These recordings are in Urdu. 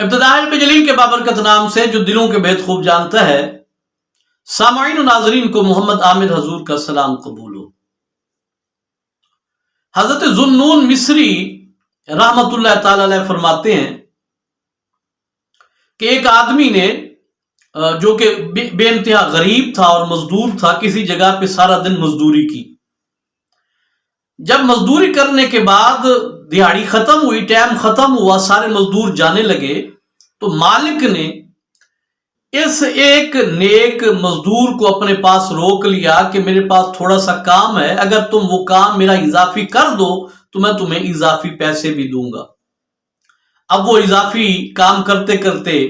ابتداء علم جلیل کے بابرکت نام سے جو دلوں کے بہت خوب جانتا ہے، سامعین و ناظرین کو محمد عامر حضور کا سلام قبول ہو۔ حضرت ذوالنون مصری رحمت اللہ تعالی علیہ فرماتے ہیں کہ ایک آدمی نے جو کہ بے انتہا غریب تھا اور مزدور تھا، کسی جگہ پہ سارا دن مزدوری کی۔ جب مزدوری کرنے کے بعد دیہاڑی ختم ہوئی، ٹائم ختم ہوا، سارے مزدور جانے لگے، تو مالک نے اس ایک نیک مزدور کو اپنے پاس روک لیا کہ میرے پاس تھوڑا سا کام ہے، اگر تم وہ کام میرا اضافی کر دو تو میں تمہیں اضافی پیسے بھی دوں گا۔ اب وہ اضافی کام کرتے کرتے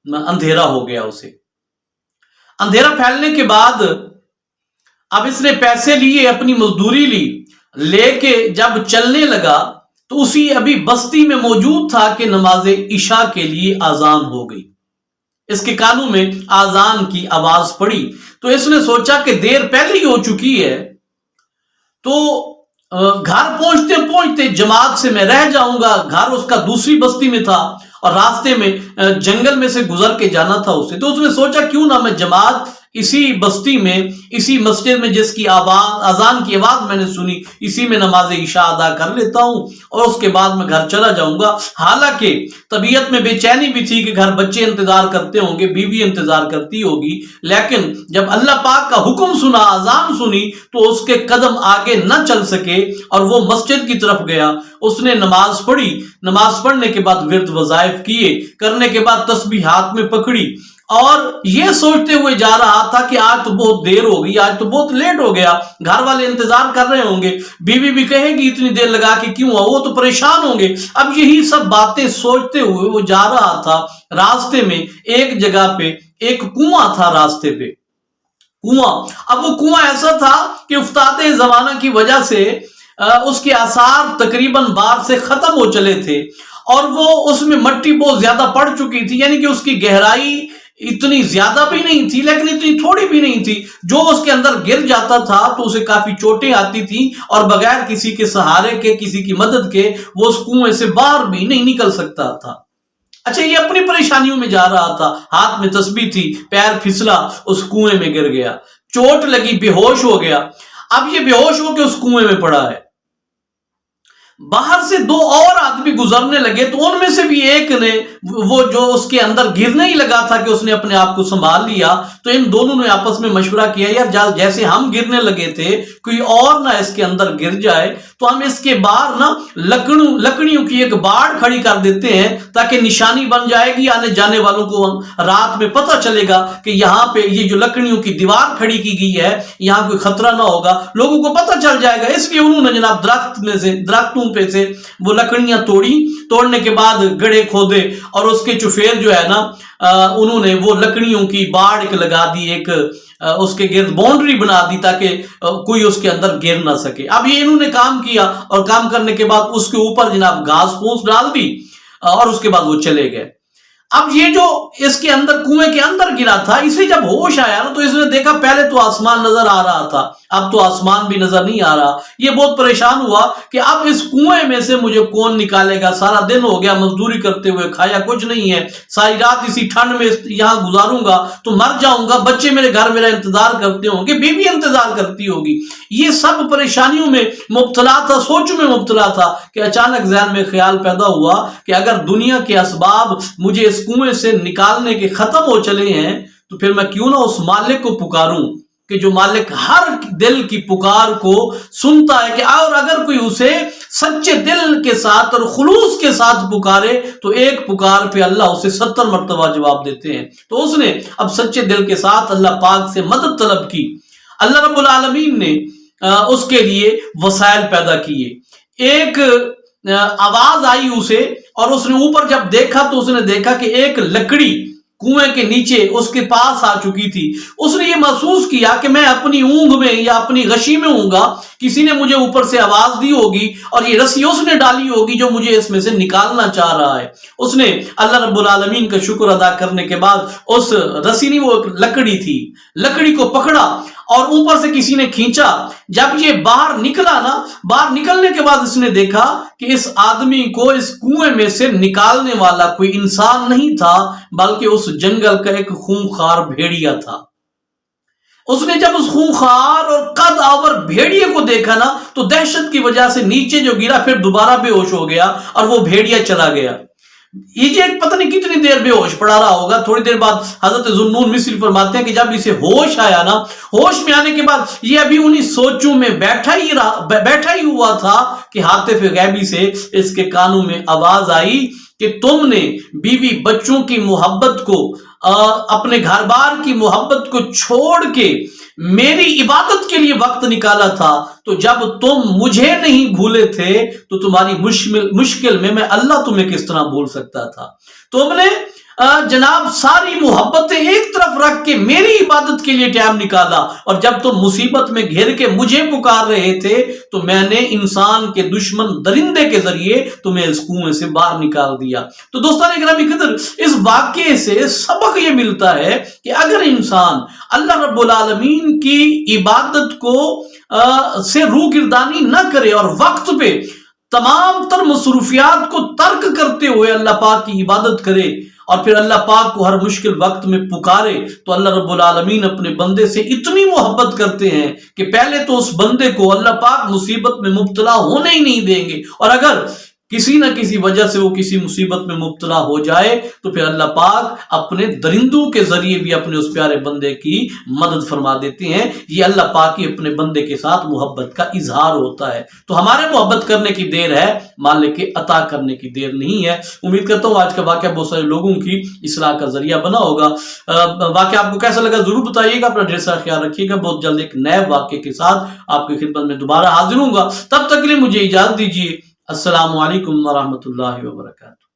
اندھیرا ہو گیا، اسے اندھیرا پھیلنے کے بعد اب اس نے پیسے لیے، اپنی مزدوری لی، لے کے جب چلنے لگا تو اسی ابھی بستی میں موجود تھا کہ نماز عشاء کے لیے اذان ہو گئی۔ اس کے کانوں میں اذان کی آواز پڑی تو اس نے سوچا کہ دیر پہلے ہی ہو چکی ہے، تو گھر پہنچتے پہنچتے جماعت سے میں رہ جاؤں گا۔ گھر اس کا دوسری بستی میں تھا اور راستے میں جنگل میں سے گزر کے جانا تھا اسے، تو اس نے سوچا کیوں نہ میں جماعت اسی بستی میں، اسی مسجد میں جس کی آواز اذان کی آواز میں نے سنی، اسی میں نماز عشاء ادا کر لیتا ہوں اور اس کے بعد میں گھر چلا جاؤں گا۔ حالانکہ طبیعت میں بے چینی بھی تھی کہ گھر بچے انتظار کرتے ہوں گے، بیوی انتظار کرتی ہوگی، لیکن جب اللہ پاک کا حکم سنا، اذان سنی، تو اس کے قدم آگے نہ چل سکے اور وہ مسجد کی طرف گیا۔ اس نے نماز پڑھی، نماز پڑھنے کے بعد ورد وظائف کیے، کرنے کے بعد تسبیح ہاتھ میں پکڑی اور یہ سوچتے ہوئے جا رہا تھا کہ آج تو بہت دیر ہو گئی، آج تو بہت لیٹ ہو گیا، گھر والے انتظار کر رہے ہوں گے، بیوی بھی کہے گی اتنی دیر لگا کے کیوں ہوا، وہ تو پریشان ہوں گے۔ اب یہی سب باتیں سوچتے ہوئے وہ جا رہا تھا۔ راستے میں ایک جگہ پہ ایک کنواں تھا، راستے پہ کنواں۔ اب وہ کنواں ایسا تھا کہ افتاد زمانہ کی وجہ سے اس کے آثار تقریباً بار سے ختم ہو چلے تھے اور وہ اس میں مٹی بہت زیادہ پڑ چکی تھی، یعنی کہ اس کی گہرائی اتنی زیادہ بھی نہیں تھی لیکن اتنی تھوڑی بھی نہیں تھی۔ جو اس کے اندر گر جاتا تھا تو اسے کافی چوٹیں آتی تھیں اور بغیر کسی کے سہارے کے، کسی کی مدد کے، وہ اس کنویں سے باہر بھی نہیں نکل سکتا تھا۔ اچھا، یہ اپنی پریشانیوں میں جا رہا تھا، ہاتھ میں تسبیح تھی، پیر پھسلا، اس کنویں میں گر گیا، چوٹ لگی، بے ہوش ہو گیا۔ اب یہ بے ہوش ہو کے اس کنویں میں پڑا ہے۔ باہر سے دو اور آدمی گزرنے لگے تو ان میں سے بھی ایک نے، وہ جو اس کے اندر گرنے ہی لگا تھا کہ اس نے اپنے آپ کو سنبھال لیا، تو ان دونوں نے آپس میں مشورہ کیا، یار جیسے ہم گرنے لگے تھے کوئی اور نہ اس کے اندر گر جائے تو ہم اس کے باہر نا لکڑیوں کی ایک باڑ کھڑی کر دیتے ہیں تاکہ نشانی بن جائے گی، آنے جانے والوں کو رات میں پتہ چلے گا کہ یہاں پہ یہ جو لکڑیوں کی دیوار کھڑی کی گئی ہے یہاں کوئی خطرہ نہ ہوگا، لوگوں کو پتہ چل جائے گا۔ اس لیے انہوں نے جناب درختوں پہ سے وہ لکڑیاں توڑنے کے بعد گڑھے کھودے اور اس کے چفیر جو ہے نا انہوں نے وہ لکڑیوں کی باڑ ایک لگا دی، ایک اس کے گرد باؤنڈری بنا دی تاکہ کوئی اس کے اندر گر نہ سکے۔ اب یہ انہوں نے کام کیا اور کام کرنے کے بعد اس کے اوپر جناب گھاس پھوس ڈال دی اور اس کے بعد وہ چلے گئے۔ اب یہ جو اس کے اندر کنویں کے اندر گرا تھا، اسے جب ہوش آیا نا تو اس نے دیکھا پہلے تو آسمان نظر آ رہا تھا، اب تو آسمان بھی نظر نہیں آ رہا۔ یہ بہت پریشان ہوا کہ اب اس کنویں میں سے مجھے کون نکالے گا، سارا دن ہو گیا مزدوری کرتے ہوئے، کھایا کچھ نہیں ہے، ساری رات اسی ٹھنڈ میں یہاں گزاروں گا تو مر جاؤں گا، بچے میرے گھر میرا انتظار کرتے ہوں گے، بیوی انتظار کرتی ہوگی۔ یہ سب پریشانیوں میں مبتلا تھا، سوچ میں مبتلا تھا کہ اچانک ذہن میں خیال پیدا ہوا کہ اگر دنیا کے اسباب مجھے اس کنویں سے نکالنے کے ختم ہو چلے ہیں تو پھر میں کیوں نہ اس مالک کو پکاروں کہ جو مالک ہر دل کی پکار کو سنتا ہے، کہ اور اگر کوئی اسے سچے دل کے ساتھ اور خلوص کے ساتھ پکارے تو ایک پکار پہ اللہ اسے 70 مرتبہ جواب دیتے ہیں۔ تو اس نے اب سچے دل کے ساتھ اللہ پاک سے مدد طلب کی۔ اللہ رب العالمین نے اس کے لیے وسائل پیدا کیے۔ ایک آواز آئی اسے اور اس نے اوپر جب دیکھا تو اس نے دیکھا کہ ایک لکڑی کنویں کے نیچے اس کے پاس آ چکی تھی۔ اس نے یہ محسوس کیا کہ میں اپنی اونگ میں یا اپنی غشی میں ہوں گا، کسی نے مجھے اوپر سے آواز دی ہوگی اور یہ رسی اس نے ڈالی ہوگی جو مجھے اس میں سے نکالنا چاہ رہا ہے۔ اس نے اللہ رب العالمین کا شکر ادا کرنے کے بعد اس رسی نہیں، وہ ایک لکڑی تھی، لکڑی کو پکڑا اور اوپر سے کسی نے کھینچا. جب یہ باہر نکلا نا، باہر نکلنے کے بعد اس نے دیکھا کہ اس آدمی کو اس کنویں میں سے نکالنے والا کوئی انسان نہیں تھا، بلکہ اس جنگل کا ایک خونخوار بھیڑیا تھا. اس نے جب اس خونخوار اور قد آور بھیڑیے کو دیکھا نا تو دہشت کی وجہ سے نیچے جو گرا، پھر دوبارہ بے ہوش ہو گیا اور وہ بھیڑیا چلا گیا. یہ پتہ نہیں کتنی دیر بے ہوش پڑا رہا ہوگا. تھوڑی دیر بعد حضرت ذوالنون مصری فرماتے ہیں کہ جب اسے ہوش آیا نا، ہوش میں آنے کے بعد یہ ابھی انہی سوچوں میں بیٹھا ہی ہوا تھا کہ ہاتف غیبی سے اس کے کانوں میں آواز آئی کہ تم نے بیوی بچوں کی محبت کو، اپنے گھر بار کی محبت کو چھوڑ کے میری عبادت کے لیے وقت نکالا تھا. تو جب تم مجھے نہیں بھولے تھے تو تمہاری مشکل میں اللہ تمہیں کس طرح بھول سکتا تھا. تم نے جناب ساری محبتیں ایک طرف رکھ کے میری عبادت کے لیے ٹائم نکالا، اور جب تم مصیبت میں گھر کے مجھے پکار رہے تھے تو میں نے انسان کے دشمن درندے کے ذریعے تمہیں اس کنویں سے باہر نکال دیا. تو دوستان گرامی قدر، اس واقعے سے سبق یہ ملتا ہے کہ اگر انسان اللہ رب العالمین کی عبادت کو سے روگردانی نہ کرے اور وقت پہ تمام تر مصروفیات کو ترک کرتے ہوئے اللہ پاک کی عبادت کرے اور پھر اللہ پاک کو ہر مشکل وقت میں پکارے، تو اللہ رب العالمین اپنے بندے سے اتنی محبت کرتے ہیں کہ پہلے تو اس بندے کو اللہ پاک مصیبت میں مبتلا ہونے ہی نہیں دیں گے، اور اگر کسی نہ کسی وجہ سے وہ کسی مصیبت میں مبتلا ہو جائے تو پھر اللہ پاک اپنے درندوں کے ذریعے بھی اپنے اس پیارے بندے کی مدد فرما دیتے ہیں. یہ اللہ پاک کی اپنے بندے کے ساتھ محبت کا اظہار ہوتا ہے. تو ہمارے محبت کرنے کی دیر ہے، مالک کے عطا کرنے کی دیر نہیں ہے. امید کرتا ہوں آج کا واقعہ بہت سارے لوگوں کی اصلاح کا ذریعہ بنا ہوگا. واقعہ آپ کو کیسا لگا ضرور بتائیے گا. اپنا ڈھیر سارا خیال رکھیے گا. بہت جلد ایک نئے واقعے کے ساتھ آپ کی خدمت میں دوبارہ حاضر ہوں گا. تب تک کے لیے مجھے اجازت دیجیے. السلام علیکم ورحمۃ اللہ وبرکاتہ.